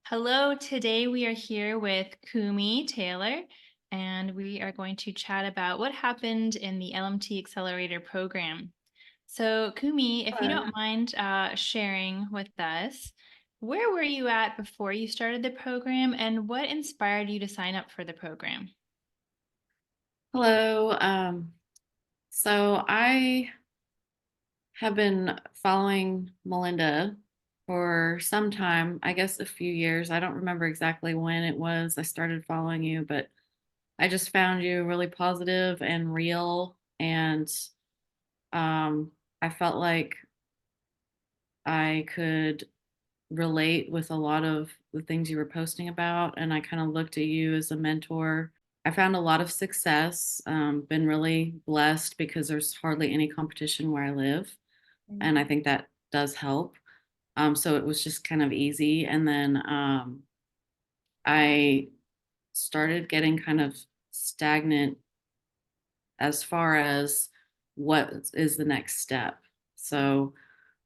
Hello, today we are here with Kumi Taylor, and we are going to chat about what happened in the LMT Accelerator program. So, Kumi, if you Sure. don't mind sharing with us, where were you at before you started the program, and what inspired you to sign up for the program? Hello. So I have been following Melinda for some time, I guess a few years. I don't remember exactly when it was I started following you, but I just found you really positive and real. And I felt like I could relate with a lot of the things you were posting about. And I kind of looked at you as a mentor. I found a lot of success, been really blessed because there's hardly any competition where I live. And I think that does help. So it was just kind of easy. And then I started getting kind of stagnant as far as what is the next step. So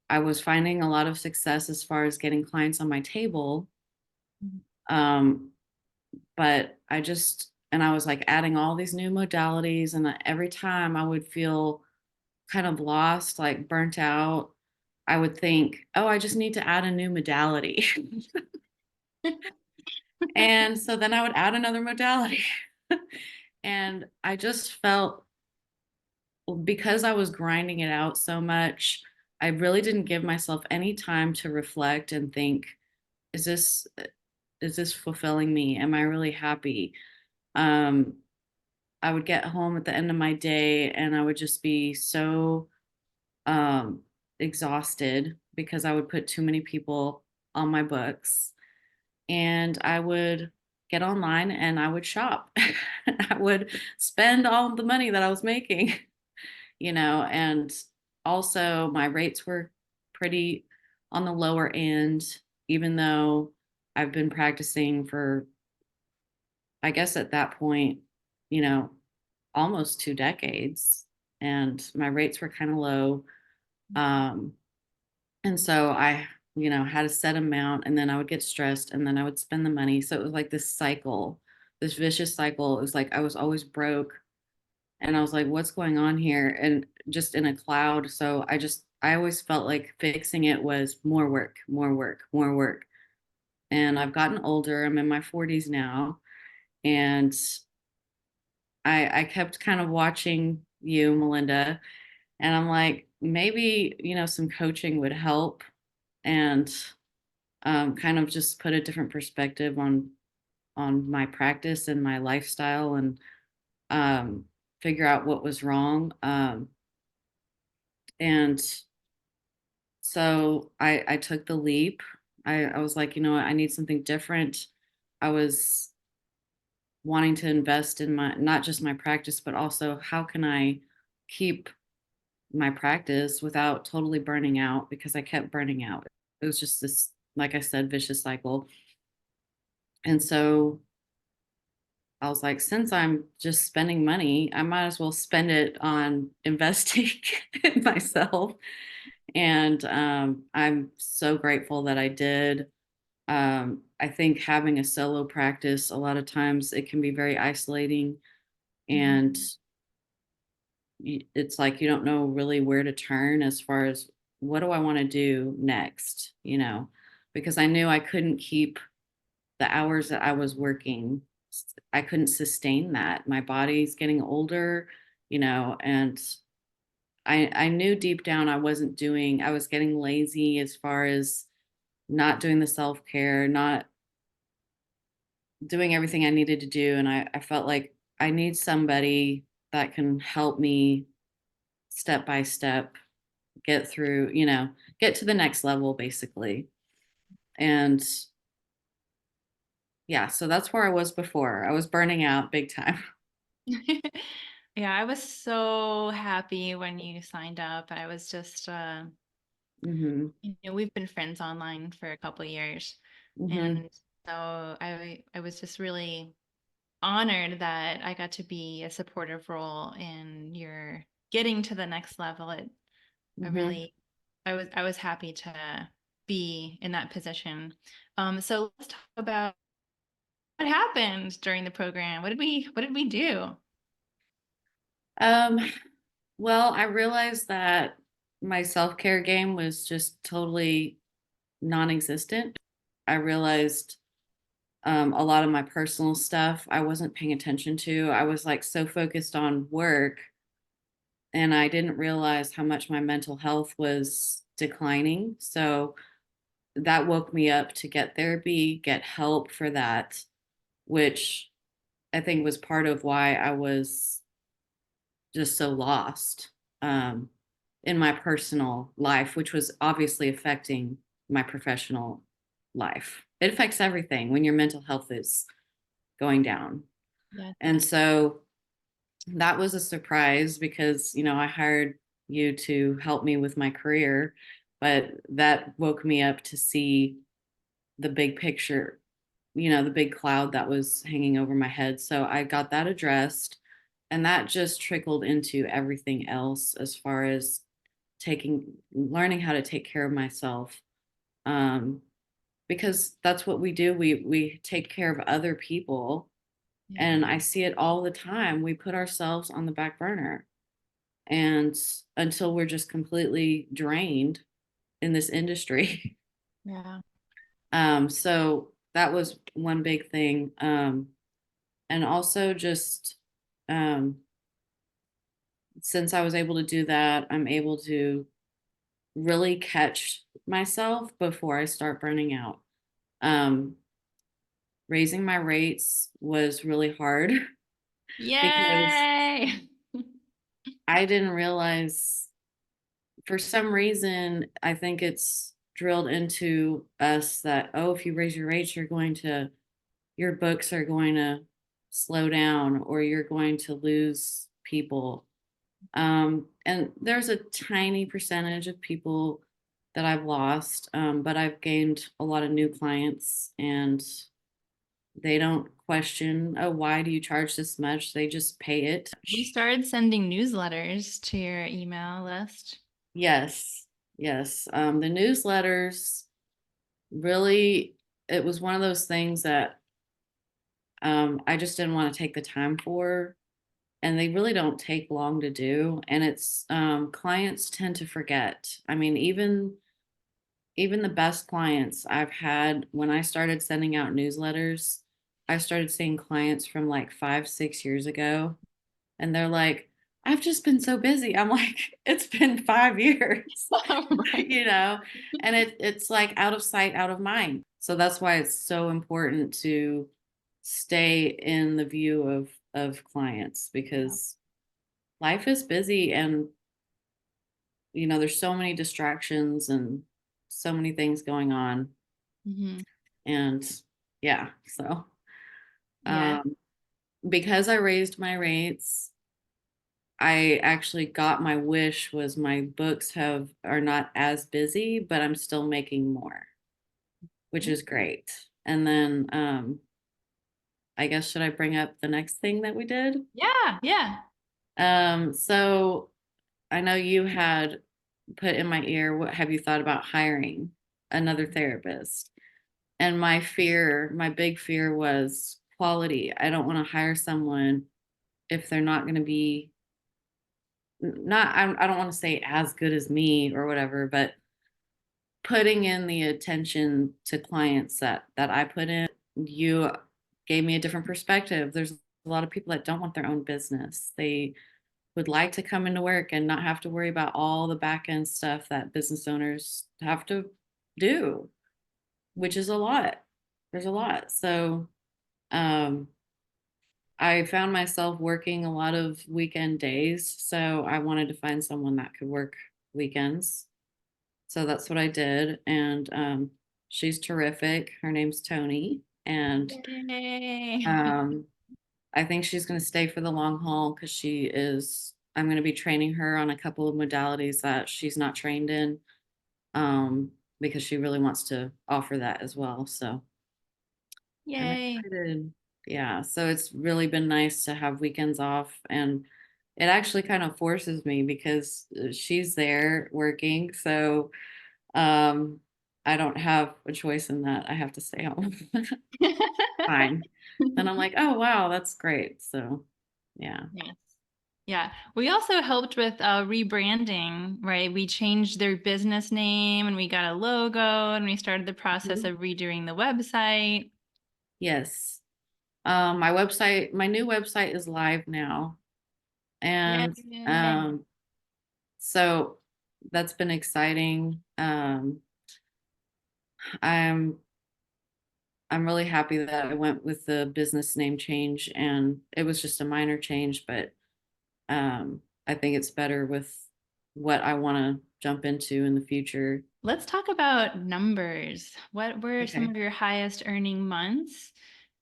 I was finding a lot of success as far as getting clients on my table. Mhm. Um, but and I was like adding all these new modalities, and every time I would feel kind of lost, like burnt out. I would think, oh, I just need to add a new modality. And so then I would add another modality. And I just felt because I was grinding it out so much, I really didn't give myself any time to reflect and think, is this is this fulfilling me? Am I really happy? Um, I would get home at the end of my day and I would just be so um exhausted because I would put too many people on my books, and I would get online and I would shop. I would spend all the money that I was making, and also my rates were pretty on the lower end, even though I've been practicing for, I guess at that point, you know, almost 2 decades, and my rates were kind of low. Um, and so I had a set amount, and then I would get stressed, and then I would spend the money. So it was like this cycle, this vicious cycle. It was like I was always broke, and I was like, what's going on here? And just in a cloud. So I always felt like fixing it was more work, more work, more work. And I've gotten older. I'm in my 40s now. And I kept kind of watching you, Melinda, and I'm like, maybe, some coaching would help, and kind of just put a different perspective on my practice and my lifestyle, and um, figure out what was wrong. And so I took the leap. I was like, you know what, I need something different. I was wanting to invest in my, not just my practice, but also how can I keep my practice without totally burning out, because I kept burning out. It was just this, like I said, vicious cycle. And so I was like, since I'm just spending money, I might as well spend it on investing in myself. And I'm so grateful that I did. I think having a solo practice, a lot of times it can be very isolating, and Mhm. it's like you don't know really where to turn as far as what do I want to do next, because I knew I couldn't keep the hours that I was working. I couldn't sustain that. My body's getting older, and I knew deep down I was getting lazy as far as not doing the self care, not doing everything I needed to do. And I felt like I need somebody that can help me step by step get through, get to the next level basically. And yeah, so that's where I was before. I was burning out big time. Yeah, I was so happy when you signed up. I was just Mhm. we've been friends online for a couple of years, Mhm. and so I was just really honored that I got to be a supportive role in your getting to the next level. I Mhm. really I was happy to be in that position. So let's talk about what happened during the program. What did we do? Um, well, I realized that my self-care game was just totally non-existent. I realized a lot of my personal stuff I wasn't paying attention to. I was like so focused on work, and I didn't realize how much my mental health was declining. So that woke me up to get therapy, get help for that, which I think was part of why I was just so lost um, in my personal life, which was obviously affecting my professional life. It affects everything when your mental health is going down. Yes. And so that was a surprise because, I hired you to help me with my career, but that woke me up to see the big picture, the big cloud that was hanging over my head. So I got that addressed, and that just trickled into everything else as far as learning how to take care of myself. Um, because that's what we do. We take care of other people, Yeah. and I see it all the time. We put ourselves on the back burner, and until we're just completely drained in this industry. Yeah. So that was one big thing. And also just um, since I was able to do that, I'm able to really catch myself before I start burning out. Um, Raising my rates was really hard because Yay! I didn't realize, for some reason, I think it's drilled into us that, oh, if you raise your rates, your books are going to slow down, or you're going to lose people. And there's a tiny percentage of people that I've lost, but I've gained a lot of new clients, and they don't question, oh, why do you charge this much? They just pay it. You started sending newsletters to your email list. Yes, yes. The newsletters really, it was one of those things that I just didn't want to take the time for, and they really don't take long to do. And it's clients tend to forget. I mean, even the best clients I've had, when I started sending out newsletters, I started seeing clients from like 5, 6 years ago, and they're like, I've just been so busy. I'm like, it's been 5 years, Right. you know, and it's like out of sight, out of mind. So that's why it's so important to stay in the view of clients, Yeah. because life is busy, and there's so many distractions and so many things going on. Hmm. And yeah, so Yes. um because I raised my rates, I actually got my wish, was my books are not as busy, but I'm still making more, which is great. And then I guess, should I bring up the next thing that we did? Yeah. Yeah. So I know you had put in my ear, what have you thought about hiring another therapist? And my big fear was quality. I don't want to hire someone if they're not going to be, not, I don't want to say as good as me or whatever, but putting in the attention to clients that I put in. You gave me a different perspective. There's a lot of people that don't want their own business. They would like to come into work and not have to worry about all the back end stuff that business owners have to do, which is a lot. There's a lot. So um, I found myself working a lot of weekend days. So I wanted to find someone that could work weekends. So that's what I did. And she's terrific. Her name's Tony. And Yay. um, I think she's going to stay for the long haul, because I'm going to be training her on a couple of modalities that she's not trained in, because she really wants to offer that as well. So I'm Yay. excited. Yeah. So it's really been nice to have weekends off. And it actually kind of forces me, because she's there working. So, um, I don't have a choice in that. I have to stay home. Fine. Then I'm like, oh wow, that's great. So yeah. Yes. Yeah. We also helped with rebranding, right? We changed their business name and we got a logo and we started the process Mhm. of redoing the website. Yes. My new website is live now. And Yay. um, so that's been exciting. I'm I'm really happy that I went with the business name change, and it was just a minor change, but I think it's better with what I want to jump into in the future. Let's talk about numbers. What were some Okay. of your highest earning months?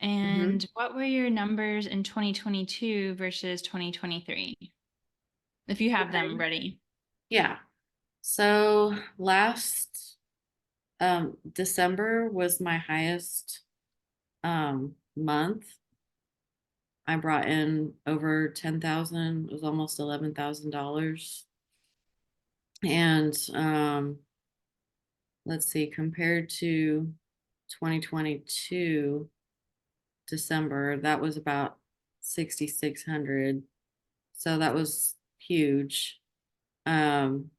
Hmm. And what were your numbers in 2022 versus 2023? If you have them Okay. ready. Yeah. So last December was my highest month. I brought in over 10,000, it was almost $11,000. And let's see, compared to 2022 December, that was about 6,600. So that was huge. Um,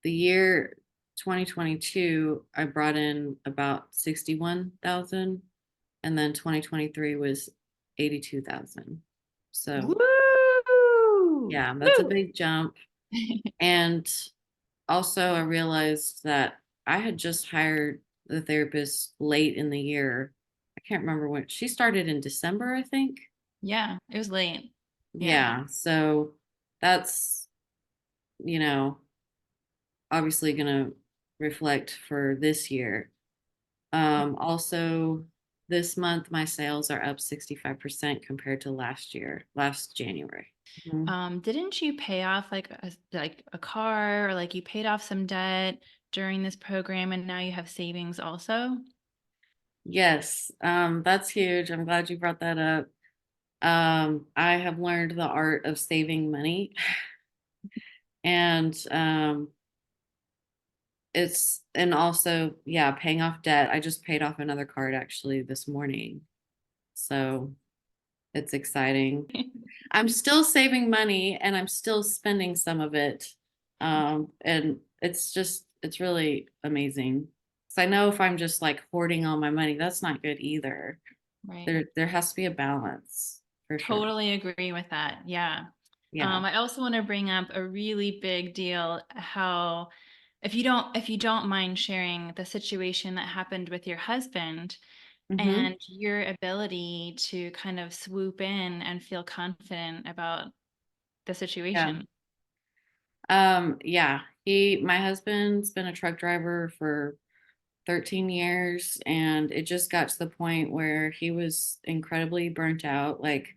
the year 2022, I brought in about 61,000, and then 2023 was 82,000. So Woo! yeah, that's a Woo! big jump. And also, I realized that I had just hired the therapist late in the year. I can't remember when she started in December, I think. Yeah, it was late. Yeah. Yeah. So that's, you know, obviously going to reflect for this year. Also, this month, my sales are up 65% compared to last year, last January. Mhm. Didn't you pay off like a car or like you paid off some debt during this program and now you have savings also? Yes, that's huge. I'm glad you brought that up. I have learned the art of saving money, and and also, yeah, paying off debt. I just paid off another card actually this morning. So it's exciting. I'm still saving money and I'm still spending some of it. And it's really amazing. So I know if I'm just like hoarding all my money, that's not good either. Right. There has to be a balance for sure. Totally agree with that. Yeah. Yeah. I also want to bring up a really big deal, how if you don't mind sharing the situation that happened with your husband Hmm. and your ability to kind of swoop in and feel confident about the Yeah. situation. Yeah. My husband's been a truck driver for 13 years, and it just got to the point where he was incredibly burnt out, like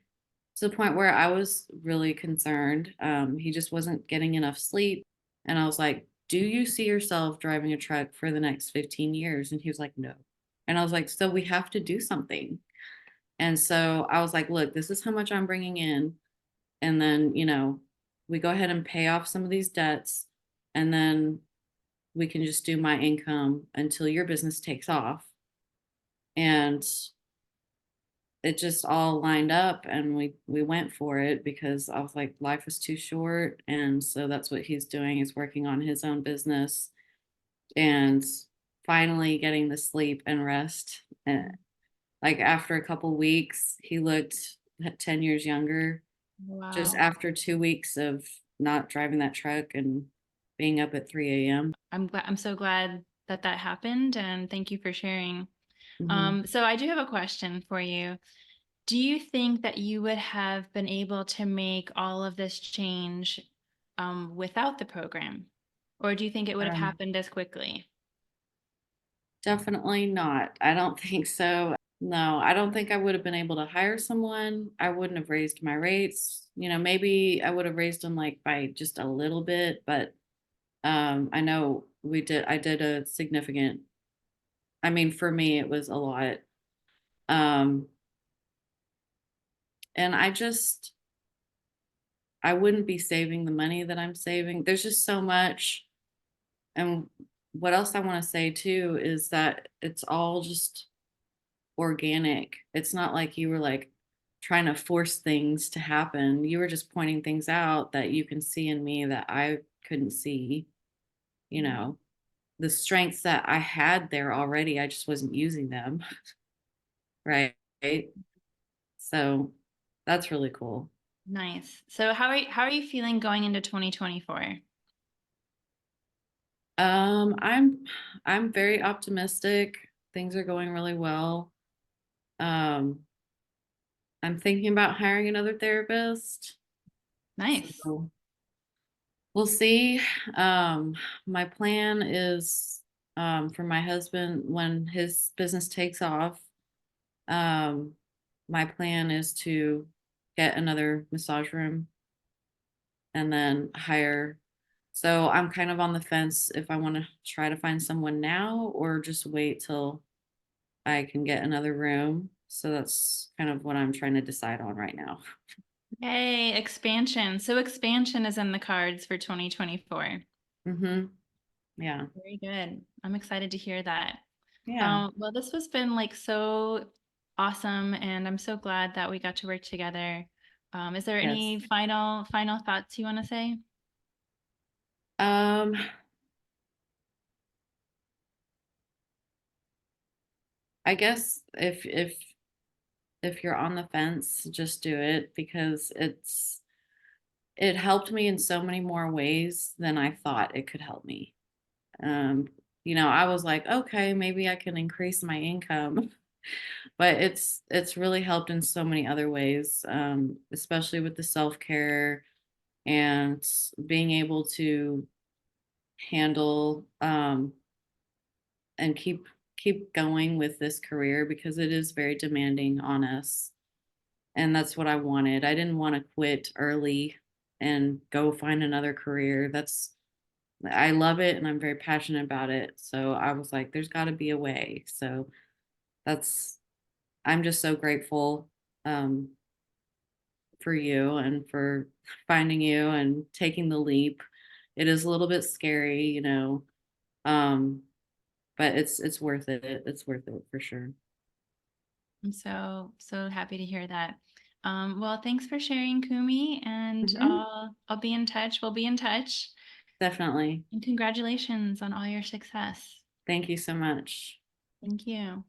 to the point where I was really concerned. He just wasn't getting enough sleep. And I was like, do you see yourself driving a truck for the next 15 years? And he was like, no. And I was like, so we have to do something. And so I was like, look, this is how much I'm bringing in. And then, we go ahead and pay off some of these debts. And then we can just do my income until your business takes off. And it just all lined up, and we went for it because I was like, life is too short. And so that's what he's doing, is working on his own business and finally getting the sleep and rest. And like after a couple weeks, he looked 10 years younger, just Wow. after 2 weeks of not driving that truck and being up at 3 a.m. I'm so glad that that happened and thank you for sharing. Hmm. So I do have a question for you. Do you think that you would have been able to make all of this change without the program? Or do you think it would have Um, happened as quickly? Definitely not. I don't think so. No, I don't think I would have been able to hire someone. I wouldn't have raised my rates. Maybe I would have raised them like by just a little bit, but I know I did a significant, I mean, for me it was a lot. Um and I wouldn't be saving the money that I'm saving. There's just so much, and what else I want to say too is that it's all just organic. It's not like you were like trying to force things to happen. You were just pointing things out that you can see in me that I couldn't see, you Mm. know, the strengths that I had there already. I just wasn't using them. Right. So that's really cool. Nice. So how are you feeling going into 2024? I'm very optimistic. Things are going really well. Um, I'm thinking about hiring another therapist. Nice. So we'll see. Um, my plan is for my husband when his business takes off. Um, my plan is to get another massage room and then hire. So I'm kind of on the fence if I want to try to find someone now or just wait till I can get another room. So that's kind of what I'm trying to decide on right now. Yay, expansion. So expansion is in the cards for 2024. Mhm. Yeah. Very good. I'm excited to hear that. Yeah. Well, this has been like so awesome, and I'm so glad that we got to work together. Is there Yes. any final thoughts you want to say? Um I guess if you're on the fence, just do it because it helped me in so many more ways than I thought it could help me. Um I was like, okay, maybe I can increase my income, but it's really helped in so many other ways, especially with the self-care and being able to handle and keep going with this career because it is very demanding on us. And that's what I wanted. I didn't want to quit early and go find another career. That's I love it and I'm very passionate about it. So I was like there's got to be a way. So that's I'm just so grateful um for you and for finding you and taking the leap. It is a little bit scary. Um but it's worth it. It's worth it for sure. I'm so happy to hear that. Well, thanks for sharing, Kumi, and Mhm. I'll be in touch. We'll be in touch. Definitely. And congratulations on all your success. Thank you so much. Thank you.